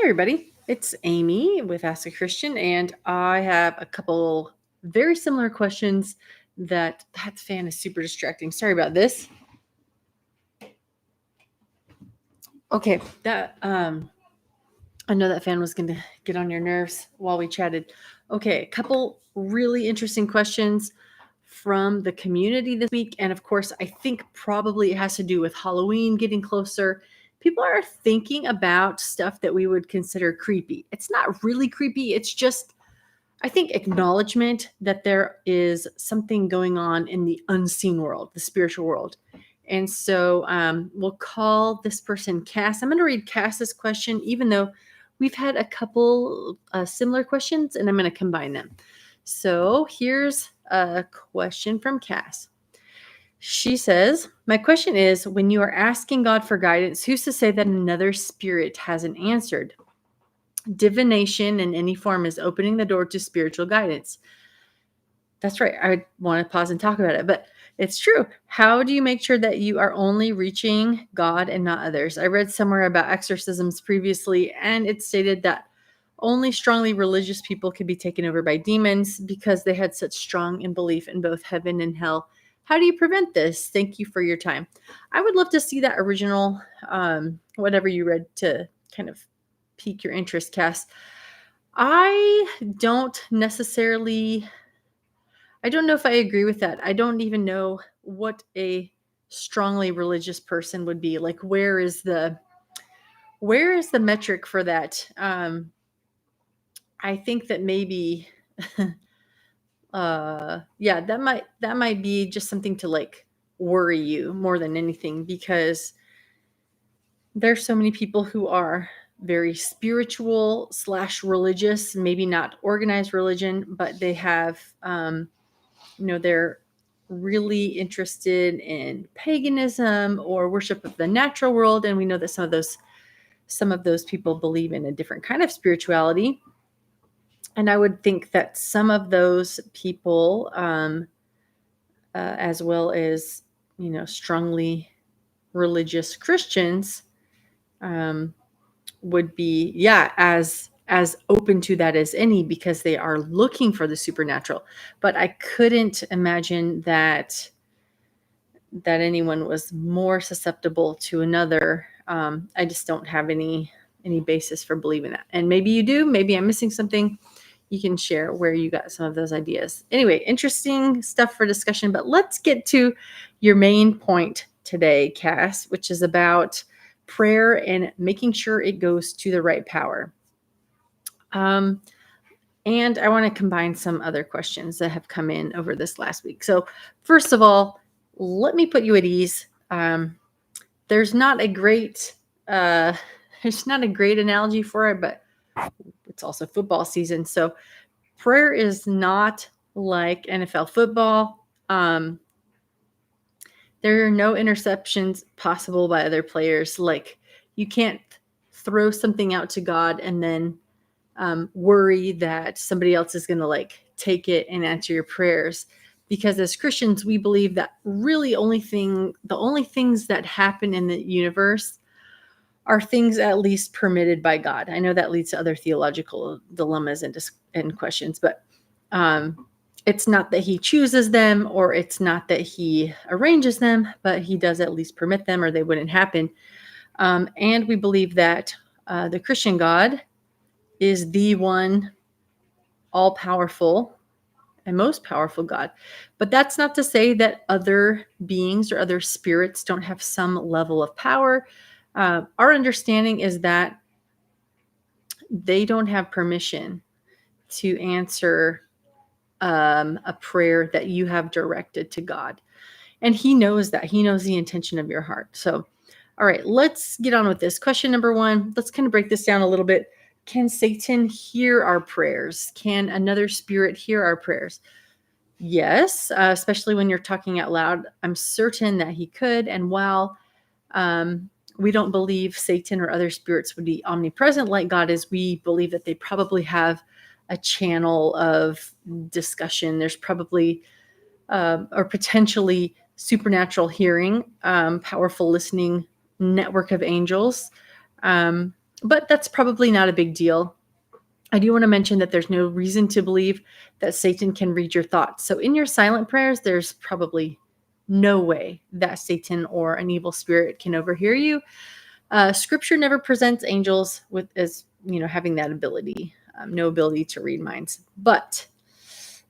everybody. It's Amy with Ask a Christian, and I have a couple very similar questions that fan is super distracting. Sorry about this. Okay, I know that fan was going to get on your nerves while we chatted. Okay, a couple really interesting questions from the community this week, and of course, I think probably it has to do with Halloween getting closer. People are thinking about stuff that we would consider creepy. It's not really creepy. It's just, I think, acknowledgement that there is something going on in the unseen world, the spiritual world. And so we'll call this person Cass. I'm going to read Cass's question, even though we've had a couple similar questions, and I'm going to combine them. So here's a question from Cass. She says, my question is, when you are asking God for guidance, who's to say that another spirit hasn't answered? Divination in any form is opening the door to spiritual guidance. That's right. I want to pause and talk about it, but it's true. How do you make sure that you are only reaching God and not others? I read somewhere about exorcisms previously, and it stated that only strongly religious people could be taken over by demons because they had such strong belief in both heaven and hell. How do you prevent this? Thank you for your time. I would love to see that original, whatever you read to kind of pique your interest, Cass. I don't know if I agree with that. I don't even know what a strongly religious person would be. Like, where is the metric for that? I think that maybe that might be just something to like worry you more than anything, because there's so many people who are very spiritual / religious, maybe not organized religion, but they have they're really interested in paganism or worship of the natural world, and we know that some of those people believe in a different kind of spirituality. And I would think that some of those people, as well as strongly religious Christians, would be as open to that as any, because they are looking for the supernatural. But I couldn't imagine that anyone was more susceptible to another. I just don't have any basis for believing that. And maybe you do. Maybe I'm missing something. You can share where you got some of those ideas. Anyway, interesting stuff for discussion, but let's get to your main point today, Cass, which is about prayer and making sure it goes to the right power. And I want to combine some other questions that have come in over this last week. So first of all, let me put you at ease. There's not a great analogy for it, but it's also football season. So prayer is not like NFL football. There are no interceptions possible by other players. Like, you can't throw something out to God and then worry that somebody else is going to like take it and answer your prayers. Because as Christians, we believe that really the only things that happen in the universe are things at least permitted by God. I know that leads to other theological dilemmas and questions, but it's not that he chooses them, or it's not that he arranges them, but he does at least permit them, or they wouldn't happen. And we believe that the Christian God is the one all-powerful and most powerful God. But that's not to say that other beings or other spirits don't have some level of power. Our understanding is that they don't have permission to answer a prayer that you have directed to God. And he knows that. He knows the intention of your heart. So, all right, let's get on with this. Question number 1, let's kind of break this down a little bit. Can Satan hear our prayers? Can another spirit hear our prayers? Yes, especially when you're talking out loud. I'm certain that he could. And while we don't believe Satan or other spirits would be omnipresent like God is, we believe that they probably have a channel of discussion. There's probably or potentially supernatural hearing, powerful listening network of angels. But that's probably not a big deal. I do want to mention that there's no reason to believe that Satan can read your thoughts. So in your silent prayers, there's probably no way that Satan or an evil spirit can overhear you. Scripture never presents angels with as having that ability, no ability to read minds. But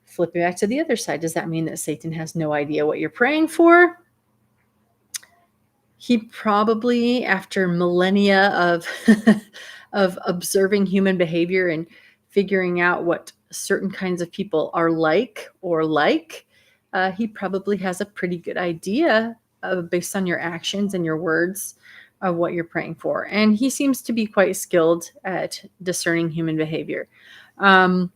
flipping back to the other side, does that mean that Satan has no idea what you're praying for? He probably, after millennia of of observing human behavior and figuring out what certain kinds of people are like he probably has a pretty good idea based on your actions and your words of what you're praying for. And he seems to be quite skilled at discerning human behavior. An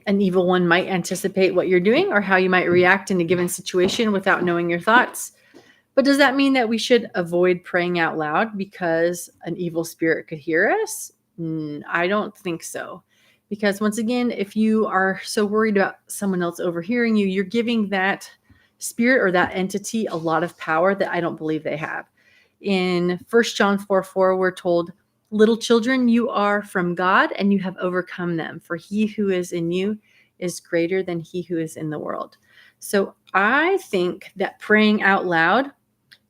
evil one might anticipate what you're doing or how you might react in a given situation without knowing your thoughts. But does that mean that we should avoid praying out loud because an evil spirit could hear us? I don't think so. Because once again, if you are so worried about someone else overhearing you, you're giving that spirit or that entity a lot of power that I don't believe they have. In 1 John 4:4, we're told, "Little children, you are from God and you have overcome them, for he who is in you is greater than he who is in the world." So I think that praying out loud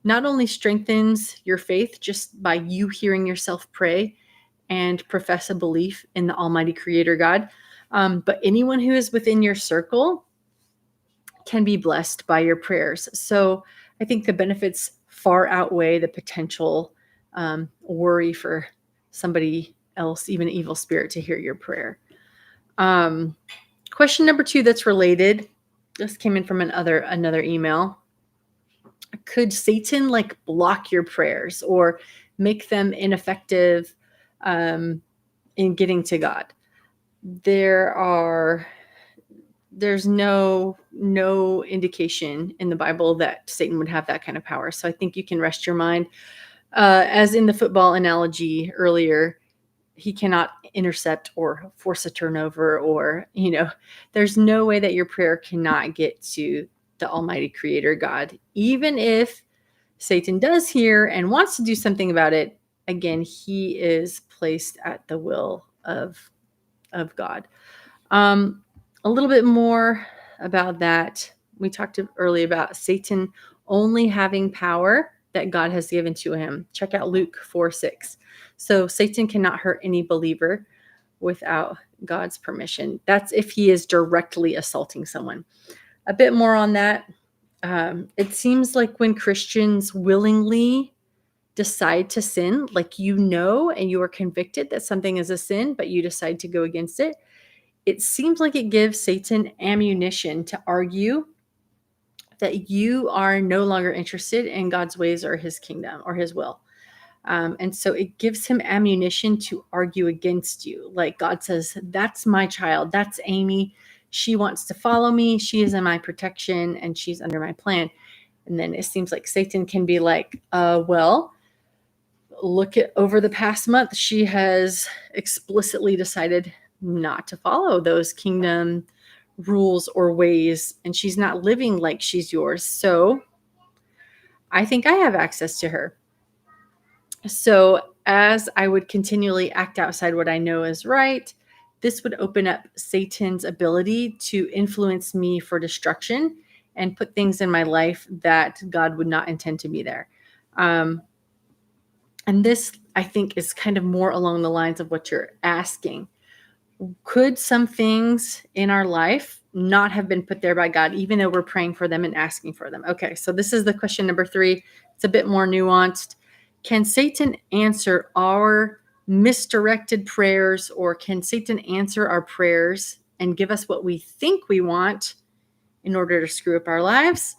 not only strengthens your faith just by you hearing yourself pray and profess a belief in the Almighty Creator God, but anyone who is within your circle can be blessed by your prayers. So I think the benefits far outweigh the potential worry for somebody else, even an evil spirit, to hear your prayer. Question number 2 that's related. This came in from another email. Could Satan block your prayers or make them ineffective in getting to God? There's no indication in the Bible that Satan would have that kind of power. So I think you can rest your mind. As in the football analogy earlier, he cannot intercept or force a turnover, or there's no way that your prayer cannot get to the Almighty Creator God. Even if Satan does hear and wants to do something about it, again, he is placed at the will of God. A little bit more about that. We talked earlier about Satan only having power that God has given to him. Check out Luke 4:6. So Satan cannot hurt any believer without God's permission. That's if he is directly assaulting someone. A bit more on that. It seems like when Christians willingly decide to sin, and you are convicted that something is a sin, but you decide to go against it, it seems like it gives Satan ammunition to argue that you are no longer interested in God's ways or his kingdom or his will. And so it gives him ammunition to argue against you. Like God says, that's my child. That's Amy. She wants to follow me. She is in my protection and she's under my plan. And then it seems like Satan can be like, well, look at over the past month, she has explicitly decided not to follow those kingdom rules or ways, and she's not living like she's yours. So I think I have access to her. So as I would continually act outside what I know is right, this would open up Satan's ability to influence me for destruction and put things in my life that God would not intend to be there. And this, I think, is kind of more along the lines of what you're asking. Could some things in our life not have been put there by God, even though we're praying for them and asking for them? Okay, so this is the question number 3. It's a bit more nuanced. Can Satan answer our misdirected prayers, or can Satan answer our prayers and give us what we think we want in order to screw up our lives?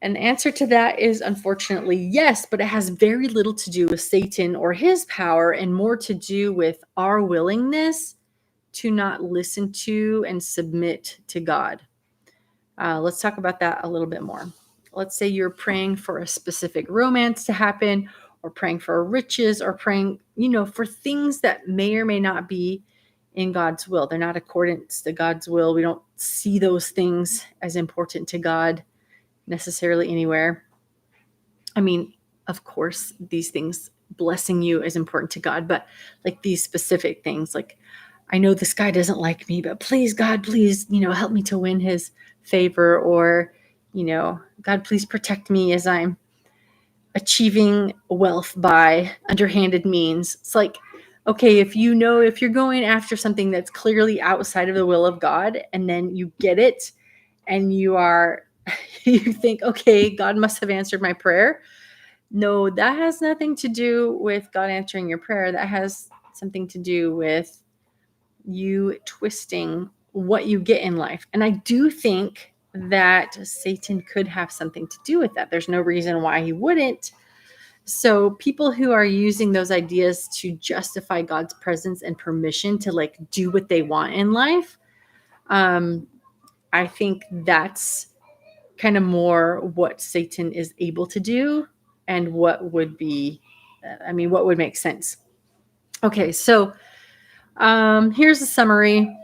An answer to that is unfortunately yes, but it has very little to do with Satan or his power and more to do with our willingness to not listen to and submit to God. Let's talk about that a little bit more. Let's say you're praying for a specific romance to happen, or praying for riches, or praying, for things that may or may not be in God's will. They're not accordant to God's will. We don't see those things as important to God necessarily anywhere. I mean, of course, these things blessing you is important to God, but like these specific things, like, I know this guy doesn't like me, but please, God, please, help me to win his favor, or, God, please protect me as I'm achieving wealth by underhanded means. It's like, okay, if you're going after something that's clearly outside of the will of God, and then you get it, and you think, okay, God must have answered my prayer. No, that has nothing to do with God answering your prayer. That has something to do with you twisting what you get in life. And I do think that Satan could have something to do with that. There's no reason why he wouldn't. So people who are using those ideas to justify God's presence and permission to like do what they want in life, I think that's kind of more what Satan is able to do, and what would make sense. Okay, so here's a summary.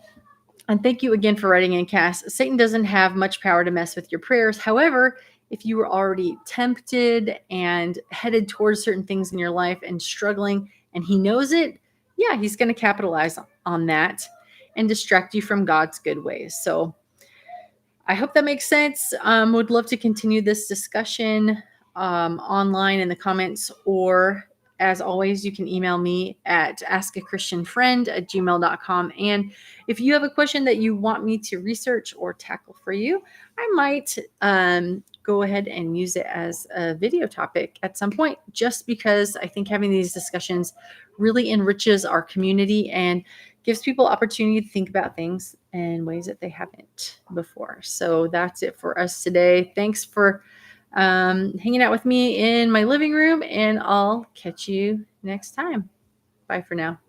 And thank you again for writing in, Cass. Satan doesn't have much power to mess with your prayers. However, if you were already tempted and headed towards certain things in your life and struggling, and he knows it, yeah, he's going to capitalize on that and distract you from God's good ways. So I hope that makes sense. Would love to continue this discussion online in the comments, or as always, you can email me at askachristianfriend@gmail.com. And if you have a question that you want me to research or tackle for you, I might go ahead and use it as a video topic at some point, just because I think having these discussions really enriches our community and gives people opportunity to think about things in ways that they haven't before. So that's it for us today. Thanks for hanging out with me in my living room, and I'll catch you next time. Bye for now.